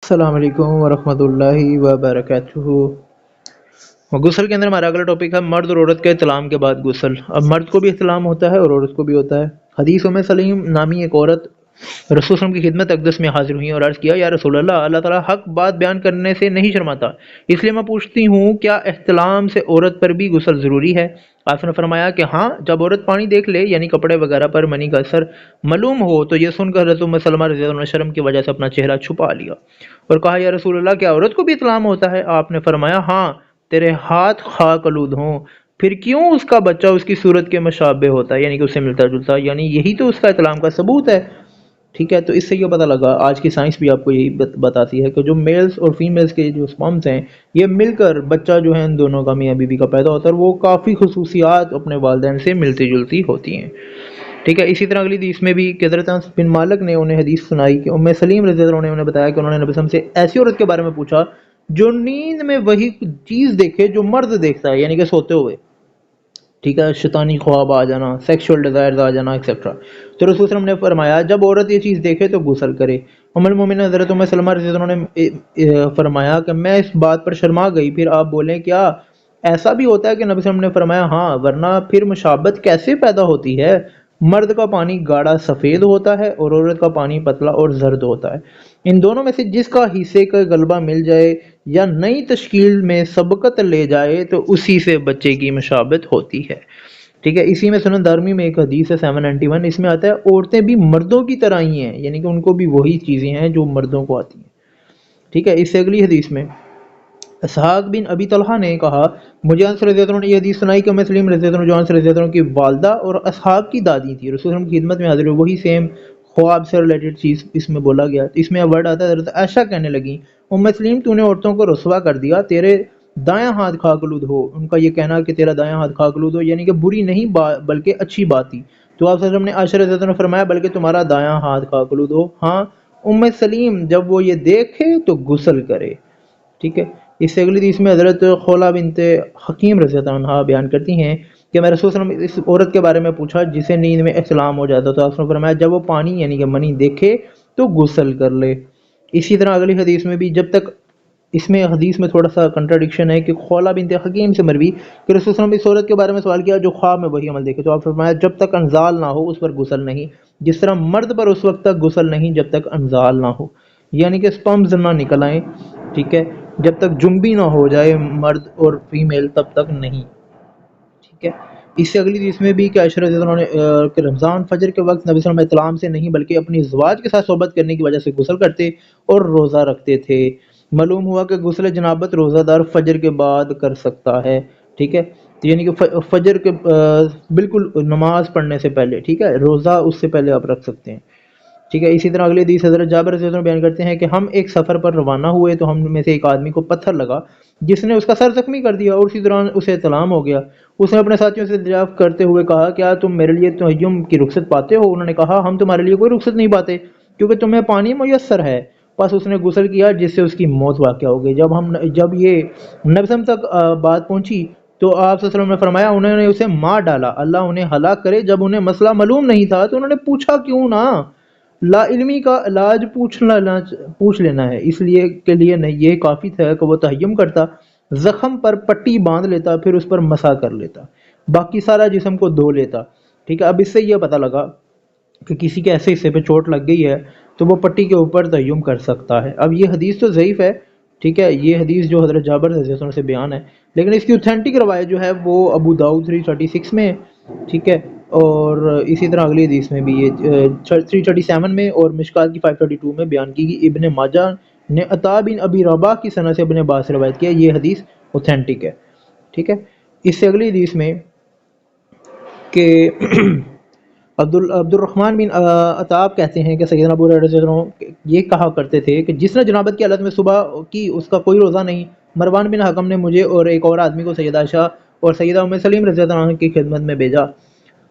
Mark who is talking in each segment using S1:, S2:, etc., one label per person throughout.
S1: السلام علیکم ورحمۃ اللہ وبرکاتہ۔ غسل کے اندر ہمارا اگلا ٹاپک ہے مرد اور عورت کے احتلام کے بعد غسل۔ اب مرد کو بھی احتلام ہوتا ہے اور عورت کو بھی ہوتا ہے۔ حدیث سلیم نامی ایک عورت رسول صلی اللہ علیہ وسلم کی خدمت اقدس میں حاضر ہوئی اور عرض کیا، یا رسول اللہ، اللہ تعالیٰ حق بات بیان کرنے سے نہیں شرماتا، اس لیے میں پوچھتی ہوں کیا احتلام سے عورت پر بھی غسل ضروری ہے؟ آپ نے فرمایا کہ ہاں، جب عورت پانی دیکھ لے یعنی کپڑے وغیرہ پر منی کا اثر معلوم ہو تو یہ سن کر حضرت ام سلمہ رضی اللہ عنہ شرم کی وجہ سے اپنا چہرہ چھپا لیا اور کہا، یا رسول اللہ، کیا عورت کو بھی احتلام ہوتا ہے؟ آپ نے فرمایا، ہاں، تیرے ہاتھ خاک آلود ہوں، پھر کیوں اس کا بچہ اس کی صورت کے مشابہ ہوتا ہے، یعنی کہ اس سے ملتا جلتا، یعنی یہی تو اس کا احتلام کا ثبوت ہے۔ ٹھیک ہے، تو اس سے یہ پتہ لگا، آج کی سائنس بھی آپ کو یہی بتاتی ہے کہ جو میلز اور فیمیلز کے جو سپرمز ہیں، یہ مل کر بچہ جو ہے ان دونوں کا، میاں بیوی کا پیدا ہوتا ہے، اور وہ کافی خصوصیات اپنے والدین سے ملتی جلتی ہوتی ہیں۔ ٹھیک ہے، اسی طرح اگلی حدیث میں بھی کہ حضرت انس بن مالک نے انہیں حدیث سنائی کہ ام سلیم رضی اللہ عنہ نے انہیں بتایا کہ انہوں نے نبی صلی اللہ علیہ وسلم سے ایسی عورت کے بارے میں پوچھا جو نیند میں وہی چیز دیکھے جو مرد دیکھتا ہے، یعنی کہ سوتے ہوئے۔ ٹھیک ہے، شیطانی خواب آ جانا، سیکشول ڈیزائرز آ جانا ایکسیٹرا۔ تو رسول صلی اللہ علیہ وسلم نے فرمایا، جب عورت یہ چیز دیکھے تو غسل کرے۔ ام المومنین حضرت ام سلمہ رضی اللہ عنہ نے فرمایا کہ میں اس بات پر شرما گئی، پھر آپ بولیں کیا ایسا بھی ہوتا ہے؟ کہ نبی صلی اللہ علیہ وسلم نے فرمایا، ہاں، ورنہ پھر مشابت کیسے پیدا ہوتی ہے؟ مرد کا پانی گاڑھا سفید ہوتا ہے اور عورت کا پانی پتلا اور زرد ہوتا ہے۔ ان دونوں میں سے جس کا حصے کا غلبہ مل جائے یا نئی تشکیل میں سبقت لے جائے تو اسی سے بچے کی مشابت ہوتی ہے۔ ٹھیک ہے، اسی میں سنن دارمی میں ایک حدیث ہے 791، اس میں آتا ہے عورتیں بھی مردوں کی طرح ہی ہیں، یعنی کہ ان کو بھی وہی چیزیں ہیں جو مردوں کو آتی ہیں۔ ٹھیک ہے، اس سے اگلی حدیث میں اسحاق بن ابی طلحہ نے کہا، مجھے انس رضی اللہ عنہ نے یہ حدیث سنائی کہ ام سلیم رضی اللہ عنہ جو انس رضی اللہ عنہ کی والدہ اور اسحاق کی دادی تھی، رسول اللہ کی خدمت میں حاضر ہوئی، وہی سیم خواب سے ریلیٹڈ چیز اس میں بولا گیا۔ اس میں ورڈ آتا ہے، حضرت عائشہ کہنے لگی، ام سلیم، تو نے عورتوں کو رسوا کر دیا، تیرے دایاں ہاتھ خاک آلود ہو۔ ان کا یہ کہنا کہ تیرا دایاں ہاتھ خاک آلود ہو یعنی کہ بری نہیں بلکہ اچھی بات تھی۔ تو آپ صلی اللہ علیہ وسلم نے عائشہ رضی اللہ عنہ نے فرمایا، بلکہ تمہارا دایاں ہاتھ خاک آلود ہو، ہاں، ام سلیم جب وہ یہ دیکھے تو غسل کرے۔ ٹھیک ہے، اس سے اگلی حدیث میں حضرت خولہ بنت حکیم رضی اللہ عنہا بیان کرتی ہیں کہ میں رسول صلی اللہ علیہ وسلم اس عورت کے بارے میں پوچھا جسے نیند میں احتلام ہو جاتا، تو آپ نے فرمایا، جب وہ پانی یعنی کہ منی دیکھے تو غسل کر لے۔ اسی طرح اگلی حدیث میں بھی جب تک، اس میں حدیث میں تھوڑا سا کنٹراڈکشن ہے کہ خولہ بنت حکیم سے مروی کہ رسول صلی اللہ علیہ وسلم اس عورت کے بارے میں سوال کیا جو خواب میں وہی عمل دیکھے، تو آپ نے فرمایا، جب تک انزال نہ ہو اس پر غسل نہیں، جس طرح مرد پر اس وقت تک غسل نہیں جب تک انزال نہ ہو، یعنی کہ سپمز نہ نکل آئیں۔ ٹھیک ہے، جب تک جنبی نہ ہو جائے مرد اور فیمیل تب تک نہیں۔ ٹھیک ہے، اس سے اگلی حدیث میں بھی کہ عائشہ رضی اللہ عنہ نے کہ رمضان فجر کے وقت نبی صلی اللہ علیہ وسلم احتلام سے نہیں بلکہ اپنی ازواج کے ساتھ صحبت کرنے کی وجہ سے غسل کرتے اور روزہ رکھتے تھے۔ معلوم ہوا کہ غسل جنابت روزہ دار فجر کے بعد کر سکتا ہے۔ ٹھیک ہے، تو یعنی کہ فجر کے بالکل نماز پڑھنے سے پہلے، ٹھیک ہے، روزہ اس سے پہلے آپ رکھ سکتے ہیں۔ ٹھیک ہے، اسی طرح اگلی حدیث حضرت جابر رضی اللہ عنہ بیان کرتے ہیں کہ ہم ایک سفر پر روانہ ہوئے تو ہم میں سے ایک آدمی کو پتھر لگا جس نے اس کا سر زخمی کر دیا اور اسی دوران اسے احتلام ہو گیا۔ اس نے اپنے ساتھیوں سے دریافت کرتے ہوئے کہا، کیا تم میرے لیے تیمم کی رخصت پاتے ہو؟ انہوں نے کہا، ہم تمہارے لیے کوئی رخصت نہیں پاتے کیونکہ تمہیں پانی میسر ہے۔ بس اس نے غسل کیا جس سے اس کی موت واقع ہو گئی۔ جب یہ نبی صلی اللہ علیہ وسلم تک بات پہنچی تو آپ صلی اللہ علیہ وسلم نے فرمایا، انہوں نے اسے مار ڈالا، اللہ انہیں ہلاک کرے۔ جب انہیں مسئلہ معلوم نہیں تھا تو انہوں نے پوچھا کیوں نہ؟ لا علمی کا علاج پوچھ لینا ہے، اس لیے کے لیے نہیں، یہ کافی تھا کہ وہ تیمم کرتا، زخم پر پٹی باندھ لیتا، پھر اس پر مسح کر لیتا، باقی سارا جسم کو دھو لیتا۔ ٹھیک ہے، اب اس سے یہ پتہ لگا کہ کسی کے ایسے حصے پہ چوٹ لگ گئی ہے تو وہ پٹی کے اوپر تیمم کر سکتا ہے۔ اب یہ حدیث تو ضعیف ہے، ٹھیک ہے، یہ حدیث جو حضرت جابر رضی اللہ عنہ سے بیان ہے، لیکن اس کی اوتھینٹک روایت جو ہے وہ ابو داؤد 336 میں ہے، ٹھیک ہے، اور اسی طرح اگلی حدیث میں بھی یہ 337 میں اور مشکات کی 532 میں بیان کی گئی۔ ابن ماجہ نے عطا بن ابی رباح کی سند سے ابن عباس سے روایت کیا، یہ حدیث اوتھینٹک ہے۔ ٹھیک ہے، اس سے اگلی حدیث میں کہ عبد الرحمن بن عطاب کہتے ہیں کہ سیدنا ابو ہریرہ رضی اللہ عنہ یہ کہا کرتے تھے کہ جس نے جنابت کی حالت میں صبح کی اس کا کوئی روزہ نہیں۔ مروان بن حکم نے مجھے اور ایک اور آدمی کو سیدہ عائشہ اور سیدہ ام سلیم رضی اللہ عنہ کی خدمت میں بھیجا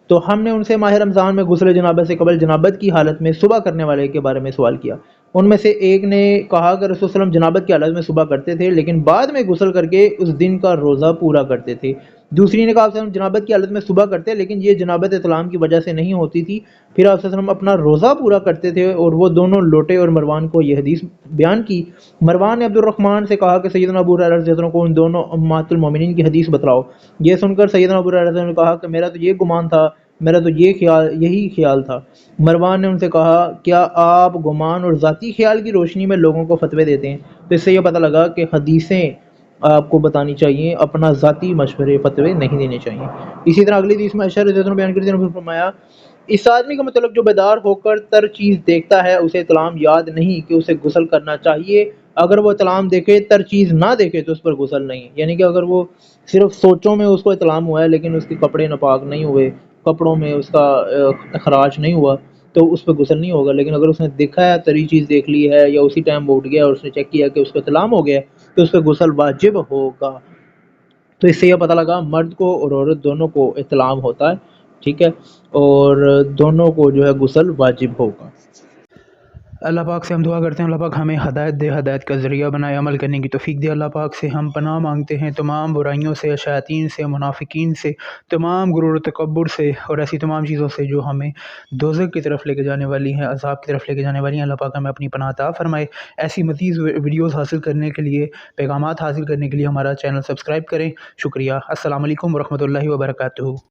S1: تو ہم نے ان سے ماہ رمضان میں غسل جنابت سے قبل جنابت کی حالت میں صبح کرنے والے کے بارے میں سوال کیا۔ ان میں سے ایک نے کہا کہ رسول صلی اللہ علیہ وسلم جنابت کی حالت میں صبح کرتے تھے لیکن بعد میں غسل کر کے اس دن کا روزہ پورا کرتے تھے۔ دوسری نے کہا آپ جنابت کی حالت میں صبح کرتے لیکن یہ جنابت احتلام کی وجہ سے نہیں ہوتی تھی۔ پھر آپ وسلم اپنا روزہ پورا کرتے تھے اور وہ دونوں لوٹے اور مروان کو یہ حدیث بیان کی۔ مروان نے عبد الرحمن سے کہا کہ سیدنا ابو ہریرہ رضی اللہ عنہ کو ان دونوں امہات المومنین کی حدیث بتلاؤ۔ یہ سن کر سیدنا ابو ہریرہ رضی اللہ عنہ نے کہا کہ میرا تو یہ گمان تھا، میرا تو یہی خیال تھا۔ مروان نے ان سے کہا کیا آپ گمان اور ذاتی خیال کی روشنی میں لوگوں کو فتوے دیتے ہیں؟ تو اس سے یہ پتہ لگا کہ حدیثیں آپ کو بتانی چاہیے، اپنا ذاتی مشورے فتوے نہیں دینے چاہیے۔ اسی طرح اگلی حدیث میں عائشہ رضی اللہ عنہ بیان کرتی ہیں، فرمایا اس آدمی کا مطلب جو بیدار ہو کر تر چیز دیکھتا ہے اسے اطلام یاد نہیں کہ اسے غسل کرنا چاہیے، اگر وہ اطلام دیکھے تر چیز نہ دیکھے تو اس پر غسل نہیں۔ یعنی کہ اگر وہ صرف سوچوں میں اس کو اطلام ہوا ہے لیکن اس کے کپڑے ناپاک نہیں ہوئے، کپڑوں میں اس کا اخراج نہیں ہوا تو اس پہ غسل نہیں ہوگا، لیکن اگر اس نے دیکھا ہے تری چیز دیکھ لی ہے یا اسی ٹائم وہ اٹھ گیا اور اس نے چیک کیا کہ اس کو اطلام ہو گیا تو اس پہ غسل واجب ہوگا۔ تو اس سے یہ پتہ لگا مرد کو اور عورت دونوں کو احتلام ہوتا ہے، ٹھیک ہے، اور دونوں کو جو ہے غسل واجب ہوگا۔
S2: اللہ پاک سے ہم دعا کرتے ہیں اللہ پاک ہمیں ہدایت دے، ہدایت کا ذریعہ بنائے، عمل کرنے کی توفیق دے۔ اللہ پاک سے ہم پناہ مانگتے ہیں تمام برائیوں سے، شیاطین سے، منافقین سے، تمام غرور و تکبر سے اور ایسی تمام چیزوں سے جو ہمیں دوزخ کی طرف لے کے جانے والی ہیں، عذاب کی طرف لے کے جانے والی ہیں۔ اللہ پاک ہمیں اپنی پناہ عطا فرمائے۔ ایسی مزید ویڈیوز حاصل کرنے کے لیے، پیغامات حاصل کرنے کے لیے ہمارا چینل سبسکرائب کریں۔ شکریہ۔ السلام علیکم ورحمۃ اللہ وبرکاتہ۔